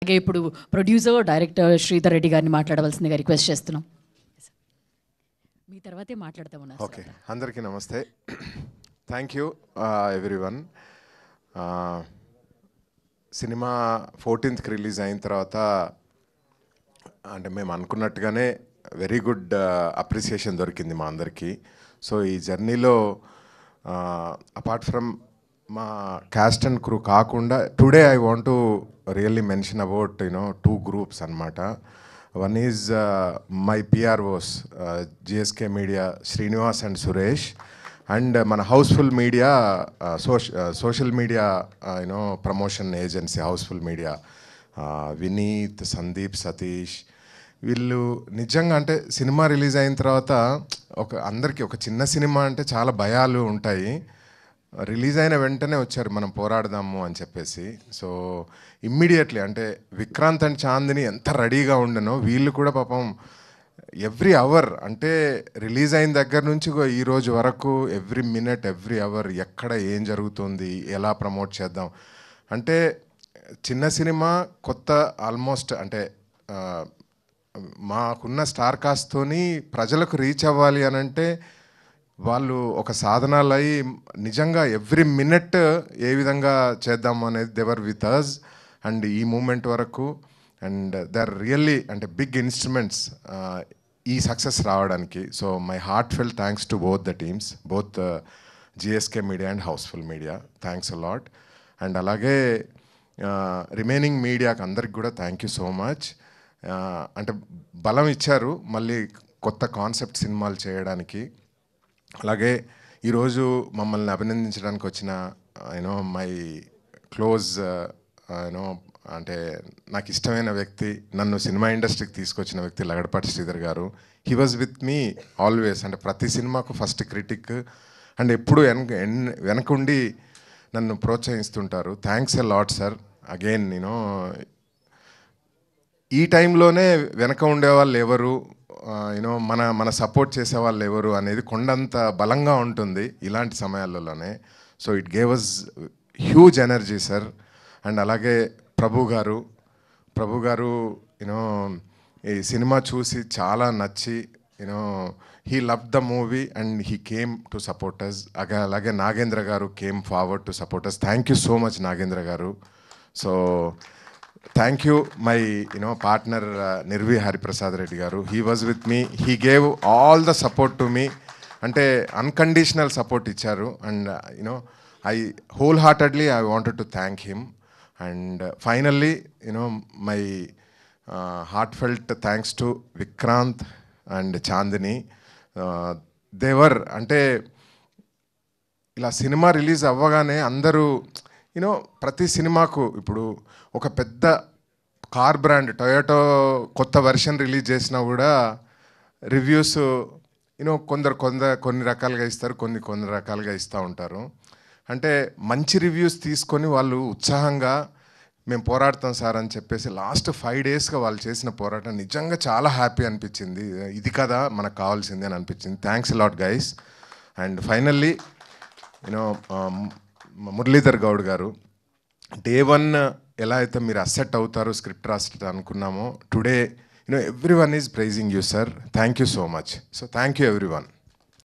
అలాగే ఇప్పుడు producer director Sridhar Reddy గారిని మాట్లాడవలసిందిగా రిక్వెస్ట్ చేస్తున్నాం. మీ తర్వాతే మాట్లాడతామన్నారు. ఓకే, అందరికీ నమస్తే. Thank you everyone. Cinema 14th release అయిన తర్వాత అంటే మేము అనుకున్నట్టుగానే వెరీ గుడ్ అప్రిసియేషన్ దొరికింది మా అందరికీ. సో ఈ జర్నీలో అపార్ట్ ఫ్రమ్ మా క్యాస్ట్ అండ్ క్రూ కాకుండా today I want to really mention about two groups అనమాట. One is my PROs GSK media Srinivas and Suresh, and మన housefull media social media promotion agency housefull media Vineeth, Sandeep, Satish. వీళ్ళు నిజంగా అంటే cinema release అయిన తర్వాత అందరికీ ఒక చిన్న సినిమా అంటే చాలా భయాలు ఉంటాయి. రిలీజ్ అయిన వెంటనే వచ్చారు మనం పోరాడదాము అని చెప్పేసి. సో ఇమ్మీడియట్లీ అంటే విక్రాంత్ అండ్ చాందిని ఎంత రెడీగా ఉండనో వీళ్ళు కూడా పాపం ఎవ్రీ అవర్ అంటే రిలీజ్ అయిన దగ్గర నుంచి ఈ రోజు వరకు ఎవ్రీ మినిట్ ఎవ్రీ అవర్ ఎక్కడ ఏం జరుగుతుంది, ఎలా ప్రమోట్ చేద్దాం అంటే చిన్న సినిమా కొత్త ఆల్మోస్ట్ అంటే మాకున్న స్టార్ కాస్ట్తోని ప్రజలకు రీచ్ అవ్వాలి అని అంటే వాళ్ళు ఒక సాధనాలు అయి నిజంగా ఎవ్రీ మినిట్ ఏ విధంగా చేద్దాము అనేది దేవర్ విత్ అస్ అండ్ ఈ మూమెంట్ వరకు. అండ్ దే ఆర్ రియల్లీ అంటే బిగ్ ఇన్స్ట్రుమెంట్స్ ఈ సక్సెస్ రావడానికి. So my heartfelt thanks to both the teams, both GSK Media and Housefull Media. Thanks a lot. And అలాగే remaining మీడియాకి అందరికి కూడా thank you so much. అంటే బలం ఇచ్చారు మళ్ళీ కొత్త కాన్సెప్ట్ సినిమాలు చేయడానికి. అలాగే ఈరోజు మమ్మల్ని అభినందించడానికి వచ్చిన మై క్లోజ్ అంటే నాకు ఇష్టమైన వ్యక్తి, నన్ను సినిమా ఇండస్ట్రీకి తీసుకొచ్చిన వ్యక్తి Lagadapati Sridhar garu. He was with me always. అంటే ప్రతి సినిమాకు ఫస్ట్ క్రిటిక్ అండ్ ఎప్పుడు వెనకుండి నన్ను ప్రోత్సహిస్తుంటారు. Thanks a lot sir. Again ఈ టైంలోనే వెనక ఉండేవాళ్ళు ఎవరు, మన సపోర్ట్ చేసేవాళ్ళు ఎవరు అనేది కొండంత బలంగా ఉంటుంది ఇలాంటి సమయాలలోనే. So it gave us huge energy sir. And అలాగే ప్రభు గారు ఈ సినిమా చూసి చాలా నచ్చి he love the movie and he came to support us. అలాగే Nagendra garu came forward to support us. Thank you so much Nagendra garu. So thank you my partner Nirvi Hariprasad Reddy garu. He was with me, he gave all the support to me. అంటే unconditional support ఇచ్చారు. And I wholeheartedly I wanted to thank him. And finally my heartfelt thanks to Vikrant and Chandini. దేవర్ అంటే ఇలా cinema release అవ్వగానే అందరూ ప్రతి సినిమాకు ఇప్పుడు ఒక పెద్ద కార్ బ్రాండ్ టొయోటో కొత్త వెర్షన్ రిలీజ్ చేసినా కూడా రివ్యూస్ కొన్ని రకాలుగా ఇస్తారు, కొన్ని రకాలుగా ఇస్తూ ఉంటారు. అంటే మంచి రివ్యూస్ తీసుకొని వాళ్ళు ఉత్సాహంగా మేము పోరాడతాం సార్ అని చెప్పేసి లాస్ట్ 5 daysగా వాళ్ళు చేసిన పోరాటం నిజంగా చాలా హ్యాపీ అనిపించింది. ఇది కదా మనకు కావాల్సింది అని అనిపించింది. Thanks lot guys. And finally Muralidhar Goud గారు, డే 1 ఎలా అయితే మీరు అసెట్ అవుతారో స్క్రిప్ట్ రాస్తే అనుకున్నామో today everyone is praising you sir. Thank you so much. So thank you every one.